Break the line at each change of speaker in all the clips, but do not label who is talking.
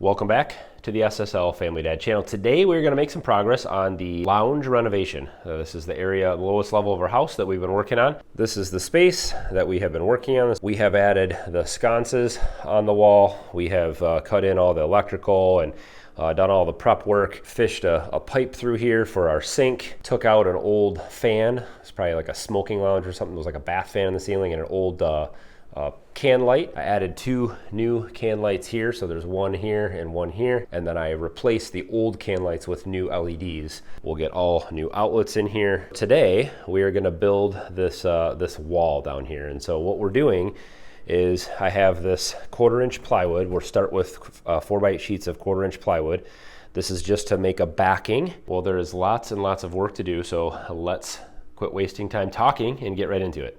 Welcome back to the SSL Family Dad channel. Today we're going to make some progress on the lounge renovation. This is the area, the lowest level of our house that we've been working on. This is the space that we have been working on. We have added the sconces on the wall. We have cut in all the electrical and done all the prep work, fished a pipe through here for our sink, took out an old fan. It's probably like a smoking lounge or something. It was like a bath fan in the ceiling and an old can light. I added 2 new can lights here, so there's one here and one here, and then I replaced the old can lights with new LEDs. We'll get all new outlets in here. Today we are going to build this this wall down here, and so what we're doing is I have this 1/4-inch plywood. We'll start with 4x8 sheets of 1/4-inch plywood. This is just to make a backing. Well, there is lots and lots of work to do, so let's quit wasting time talking and get right into it.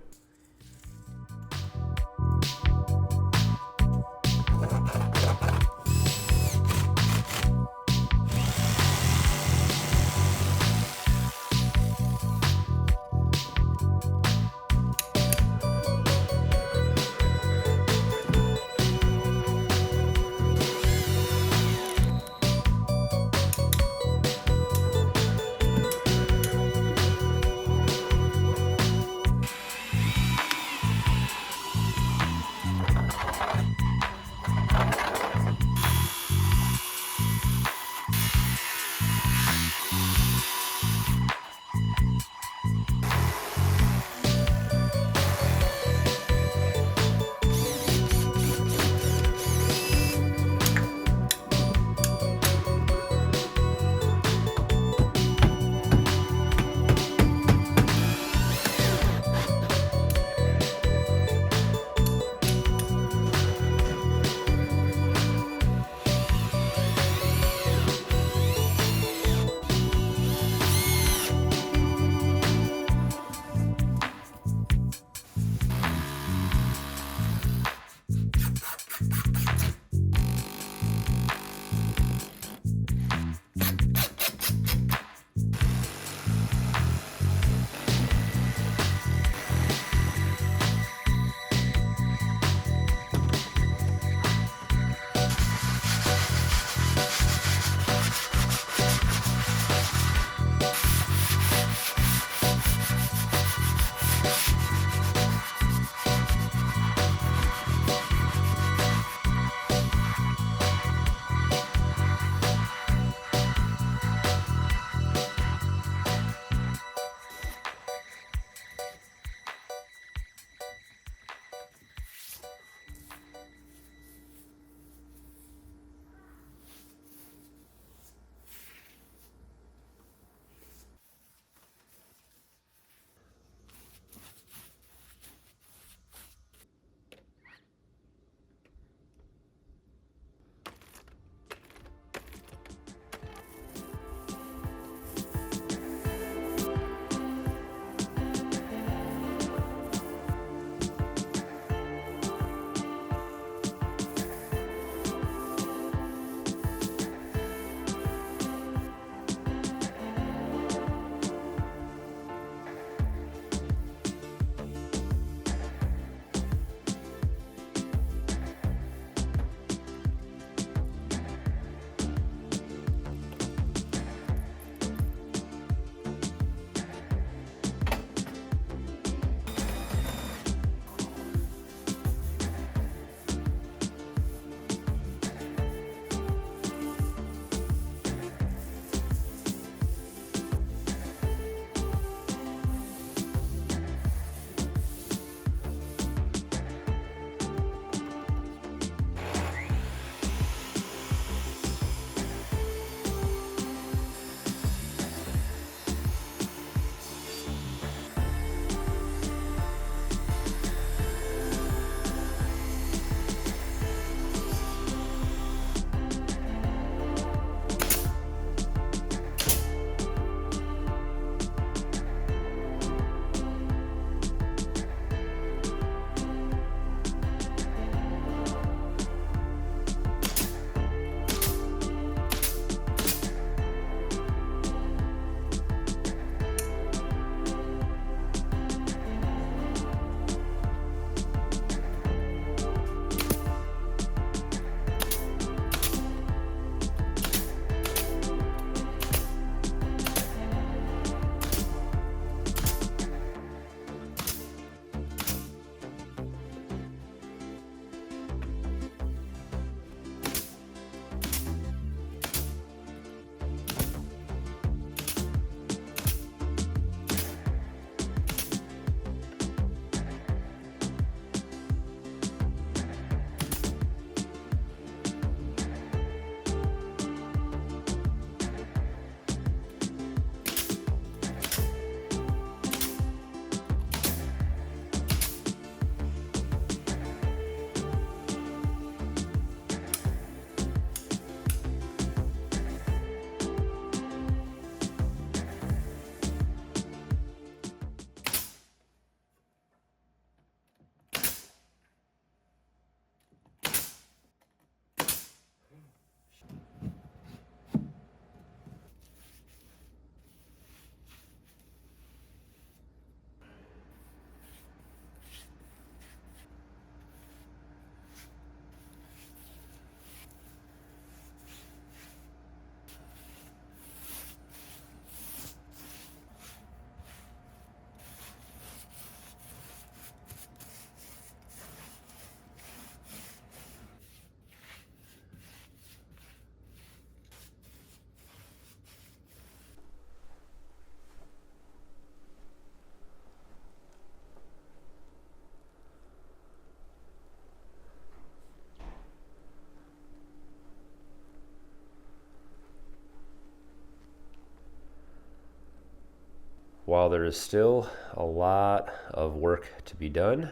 While there is still a lot of work to be done,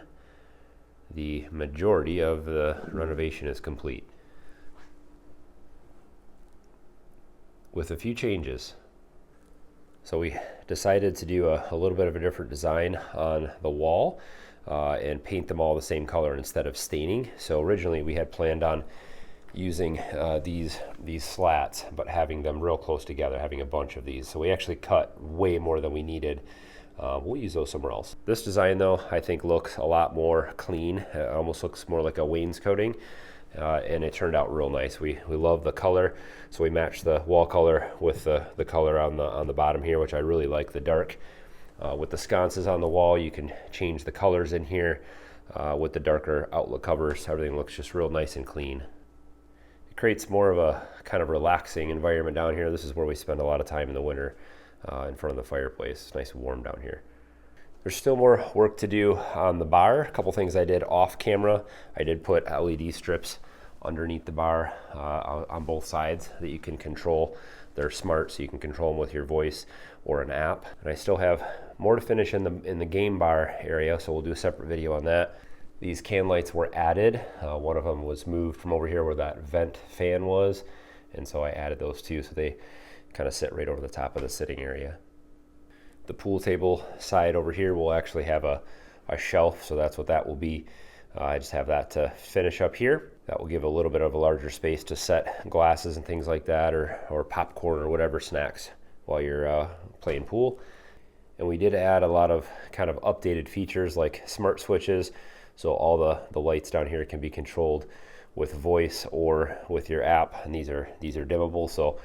the majority of the renovation is complete, with a few changes. So we decided to do a little bit of a different design on the wall and paint them all the same color instead of staining. So originally we had planned on using these slats, but having them real close together, having a bunch of these. So we actually cut way more than we needed. We'll use those somewhere else. This design though, I think looks a lot more clean. It almost looks more like a wainscoting. And it turned out real nice. We love the color, so we matched the wall color with the color on the bottom here, which I really like, the dark. With the sconces on the wall, you can change the colors in here. With the darker outlet covers, everything looks just real nice and clean. It creates more of a kind of relaxing environment down here. This is where we spend a lot of time in the winter in front of the fireplace. It's nice and warm down here. There's still more work to do on the bar. A couple things I did off camera. I did put LED strips underneath the bar on both sides that you can control. They're smart, so you can control them with your voice or an app. And I still have more to finish in the game bar area, so we'll do a separate video on that. These can lights were added. One of them was moved from over here where that vent fan was, and so I added those two, so they kind of sit right over the top of the sitting area. The pool table side over here will actually have a shelf, so that's what that will be. I just have that to finish up here. That will give a little bit of a larger space to set glasses and things like that, or popcorn or whatever snacks while you're playing pool. And we did add a lot of kind of updated features like smart switches, so all the lights down here can be controlled with voice or with your app, and these are dimmable, so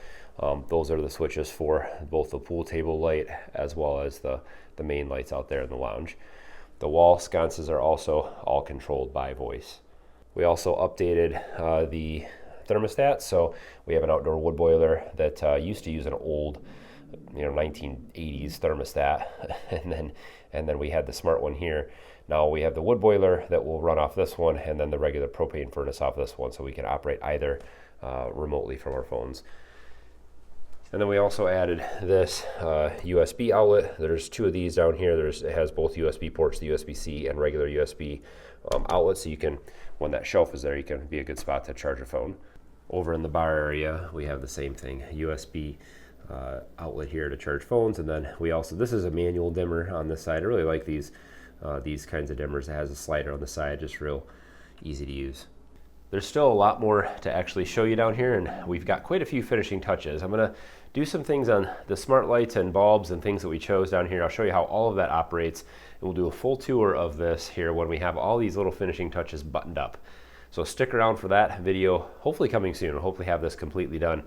those are the switches for both the pool table light as well as the main lights out there in the lounge. The wall sconces are also all controlled by voice. We also updated the thermostat, so we have an outdoor wood boiler that used to use an old 1980s thermostat, and then we had the smart one here. Now we have the wood boiler that will run off this one, and then the regular propane furnace off this one, so we can operate either remotely from our phones. And then we also added this USB outlet. There's two of these down here. It has both USB ports, the USB-C and regular USB outlets, so you can, when that shelf is there, you can be a good spot to charge a phone. Over in the bar area, we have the same thing, USB outlet here to charge phones, and then we also, this is a manual dimmer on this side. I really like these kinds of dimmers. It has a slider on the side, just real easy to use. There's still a lot more to actually show you down here, and we've got quite a few finishing touches. I'm gonna do some things on the smart lights and bulbs and things that we chose down here. I'll show you how all of that operates, and we'll do a full tour of this here when we have all these little finishing touches buttoned up. So stick around for that video, hopefully coming soon. We'll hopefully have this completely done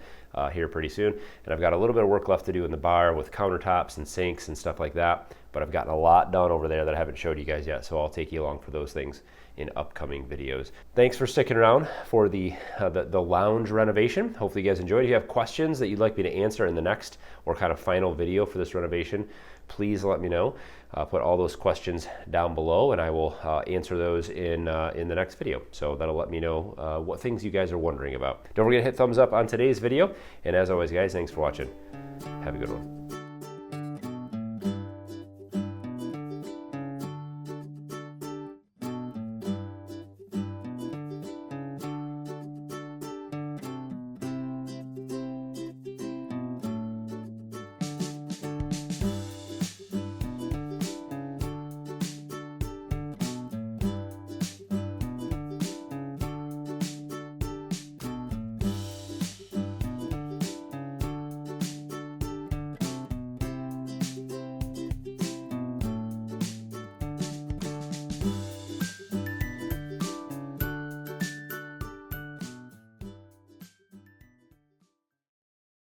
here pretty soon. And I've got a little bit of work left to do in the bar with countertops and sinks and stuff like that, but I've gotten a lot done over there that I haven't showed you guys yet, so I'll take you along for those things in upcoming videos. Thanks for sticking around for the lounge renovation. Hopefully you guys enjoyed. If you have questions that you'd like me to answer in the next or kind of final video for this renovation, please let me know. Put all those questions down below, and I will answer those in the next video. So that'll let me know what things you guys are wondering about. Don't forget to hit thumbs up on today's video, and as always guys, thanks for watching. Have a good one.